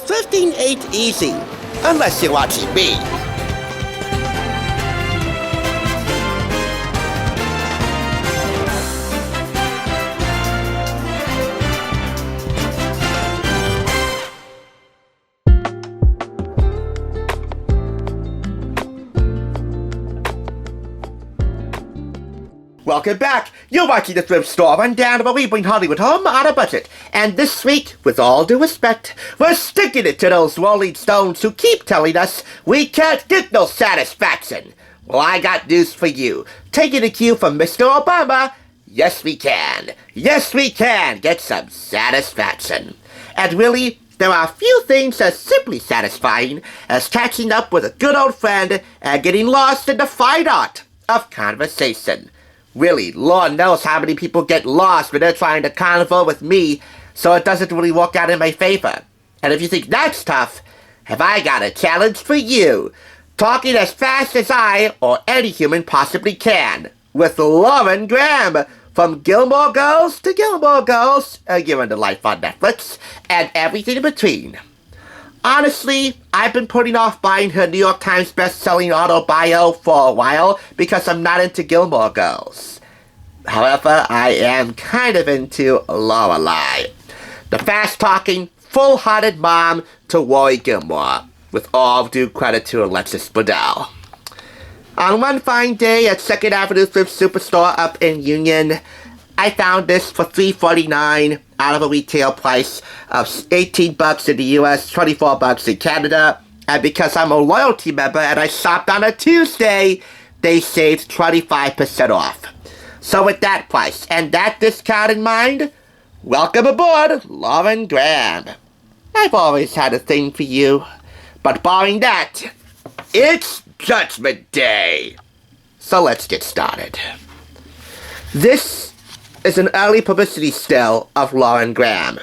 thrifting ain't easy, unless you're watching me. Welcome back. You're watching the Thrift Store Rundown, where we bring Hollywood home on a budget. And this week, with all due respect, we're sticking it to those Rolling Stones who keep telling us we can't get no satisfaction. Well, I got news for you. Taking a cue from Mr. Obama, yes we can. Yes we can get some satisfaction. And really, there are few things as simply satisfying as catching up with a good old friend and getting lost in the fine art of conversation. Really, Lord knows how many people get lost when they're trying to convo with me, so it doesn't really work out in my favor. And if you think that's tough, have I got a challenge for you. Talking as fast as I or any human possibly can, with Lauren Graham, from Gilmore Girls to Gilmore Girls, given the life on Netflix, and everything in between. Honestly, I've been putting off buying her New York Times Bestselling autobio for a while because I'm not into Gilmore Girls. However, I am kind of into Lorelai, the fast-talking, full-hearted mom to Rory Gilmore, with all due credit to Alexis Bledel. On one fine day at 2nd Avenue Thrift Superstore up in Union, I found this for $3.49 out of a retail price of $18 in the US, $24 in Canada. And because I'm a loyalty member and I shopped on a Tuesday, they saved 25% off. So with that price and that discount in mind, welcome aboard, Lauren Graham. I've always had a thing for you. But barring that, it's Judgment Day. So let's get started. This is an early publicity still of Lauren Graham.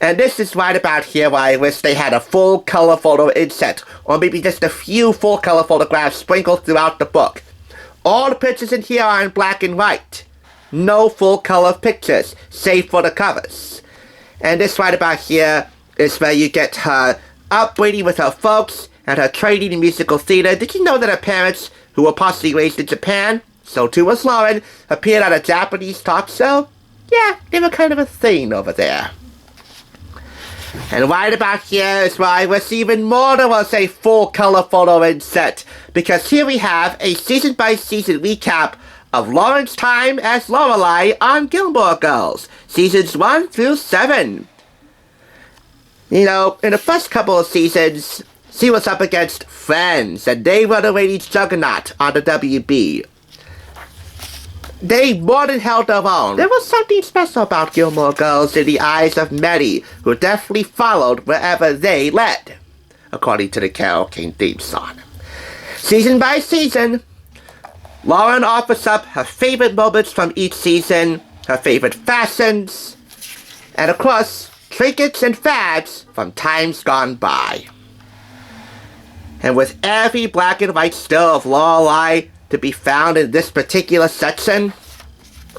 And this is right about here where I wish they had a full color photo inset, or maybe just a few full color photographs sprinkled throughout the book. All the pictures in here are in black and white. No full color pictures, save for the covers. And this right about here is where you get her upbringing with her folks and her training in musical theater. Did you know that her parents, who were partially raised in Japan, so too was Lauren, appeared on a Japanese talk show? Yeah, they were kind of a thing over there. And right about here is where I wish even more there was a full color photo inset, because here we have a season-by-season recap of Lauren's time as Lorelai on Gilmore Girls, seasons 1 through 7. You know, in the first couple of seasons, she was up against Friends, and they were the ratings juggernaut on the WB. They more than held their own. There was something special about Gilmore Girls in the eyes of many who definitely followed wherever they led, according to the Carole King theme song. Season by season, Lauren offers up her favorite moments from each season, her favorite fashions, and of course, trinkets and fads from times gone by. And with every black and white still of Lorelai to be found in this particular section,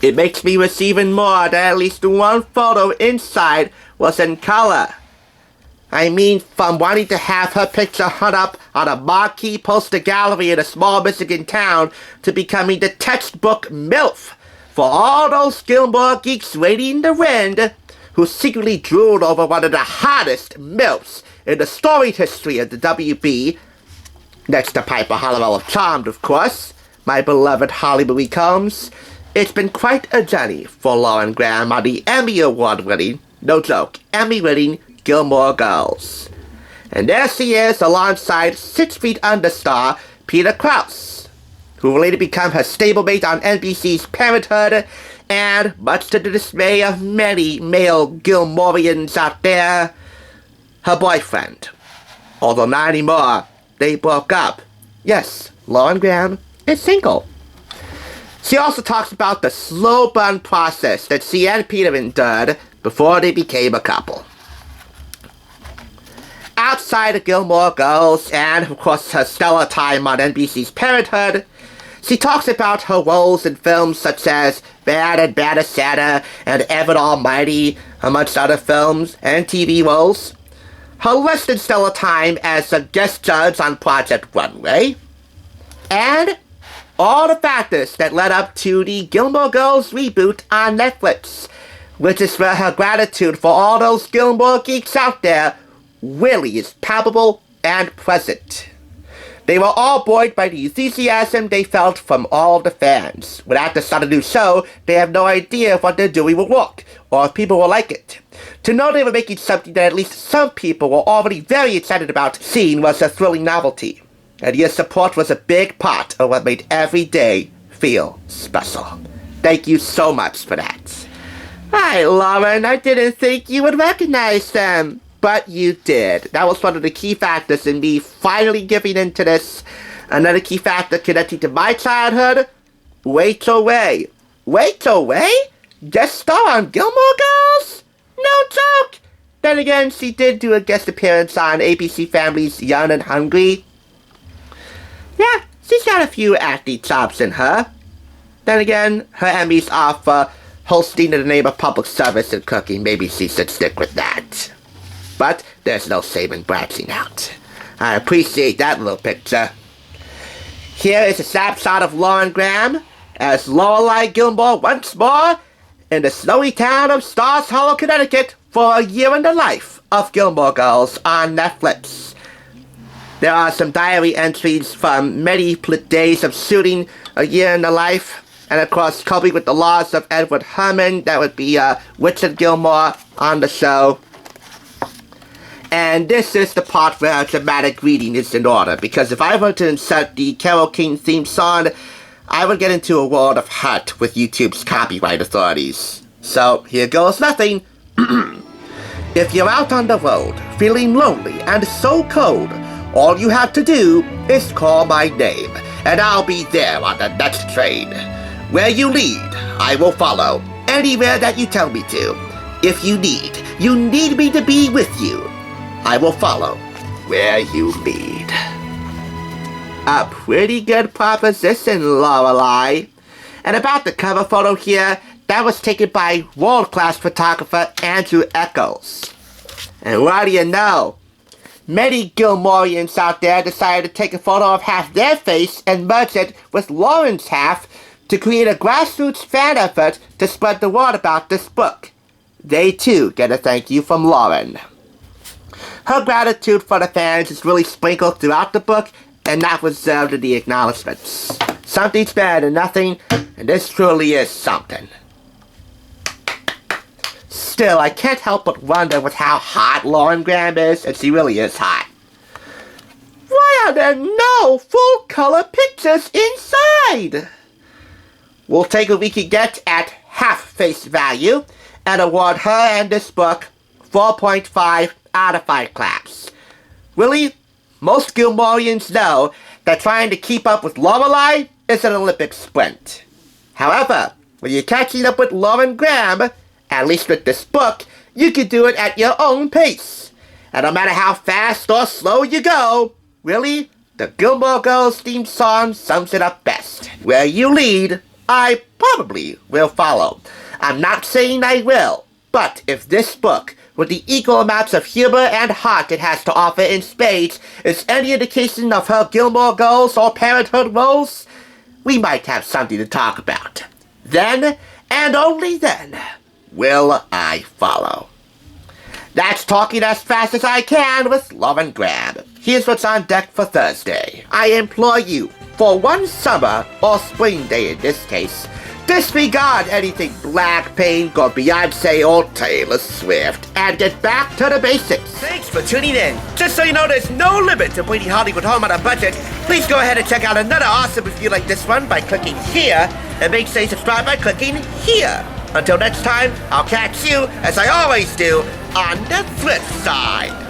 it makes me wish even more that at least one photo inside was in color. I mean, from wanting to have her picture hung up on a marquee poster gallery in a small Michigan town to becoming the textbook MILF for all those Gilmore geeks waiting in the wind who secretly drooled over one of the hottest MILFs in the storied history of the WB, next to Piper Halliwell of Charmed, of course, my beloved Holly Marie Combs. It's been quite a journey for Lauren Graham on the Emmy Award-winning, no joke, Emmy-winning Gilmore Girls. And there she is alongside 6 Feet Under star Peter Krause, who will later become her stablemate on NBC's Parenthood, and much to the dismay of many male Gilmoreans out there, her boyfriend. Although not anymore, they broke up. Yes, Lauren Graham is single. She also talks about the slow burn process that she and Peter endured before they became a couple. Outside of Gilmore Girls and, of course, her stellar time on NBC's Parenthood, she talks about her roles in films such as Bad and Badder Sadder and Evan Almighty, amongst other films and TV roles. her less than stellar time as a guest judge on Project Runway, and all the factors that led up to the Gilmore Girls reboot on Netflix, which is where her gratitude for all those Gilmore geeks out there really is palpable and present. They were all buoyed by the enthusiasm they felt from all of the fans. Without the start of the new show, they have no idea if what they're doing will work, or if people will like it. To know they were making something that at least some people were already very excited about seeing was a thrilling novelty. And your support was a big part of what made every day feel special. Thank you so much for that. Hi, Lauren, I didn't think you would recognize them. But you did. That was one of the key factors in me finally giving into this. Another key factor connecting to my childhood, Rachel Ray. Rachel Ray? Guest star on Gilmore Girls? No joke! Then again, she did do a guest appearance on ABC Family's Young and Hungry. Yeah, she's got a few acting chops in her. Then again, her Emmys are for hosting in the name of public service and cooking. Maybe she should stick with that. But there's no shame in branching out. I appreciate that little picture. Here is a snapshot of Lauren Graham as Lorelai Gilmore once more in the snowy town of Stars Hollow, Connecticut for a year in the life of Gilmore Girls on Netflix. There are some diary entries from many days of shooting a year in the life, and of course coping with the loss of Edward Herman. That would be Richard Gilmore on the show. And this is the part where a dramatic reading is in order, because if I were to insert the Carole King theme song, I would get into a world of hurt with YouTube's copyright authorities. So, here goes nothing. If you're out on the road, feeling lonely and so cold, all you have to do is call my name, and I'll be there on the next train. Where you lead, I will follow, anywhere that you tell me to. If you need me to be with you, I will follow where you lead. A pretty good proposition, Lorelai. And about the cover photo here, that was taken by world-class photographer Andrew Echols. And what do you know? Many Gilmoreans out there decided to take a photo of half their face and merge it with Lauren's half to create a grassroots fan effort to spread the word about this book. They too get a thank you from Lauren. Her gratitude for the fans is really sprinkled throughout the book and not reserved in the acknowledgments. Something's better than nothing, and this truly is something. Still, I can't help but wonder with how hot Lauren Graham is, and she really is hot. Why are there no full-color pictures inside? We'll take what we can get at half face value and award her and this book 4.5 out of 5 claps. Really, most Gilmoreans know that trying to keep up with Lorelai is an Olympic sprint. However, when you're catching up with Lauren Graham, at least with this book, you can do it at your own pace. And no matter how fast or slow you go, really, the Gilmore Girls theme song sums it up best. Where you lead, I probably will follow. I'm not saying I will, but if this book, with the equal amounts of humor and heart it has to offer in spades, is any indication of her Gilmore Girls or parenthood roles, we might have something to talk about. Then, and only then, will I follow. That's talking as fast as I can with Lauren Graham. Here's what's on deck for Thursday. I implore you, for one summer, or spring day in this case, disregard anything Blackpink or Beyonce or Taylor Swift and get back to the basics. Thanks for tuning in. Just so you know, there's no limit to bringing Hollywood home on a budget. Please go ahead and check out another awesome review like this one by clicking here, and make sure you subscribe by clicking here. Until next time, I'll catch you, as I always do, on the thrift side.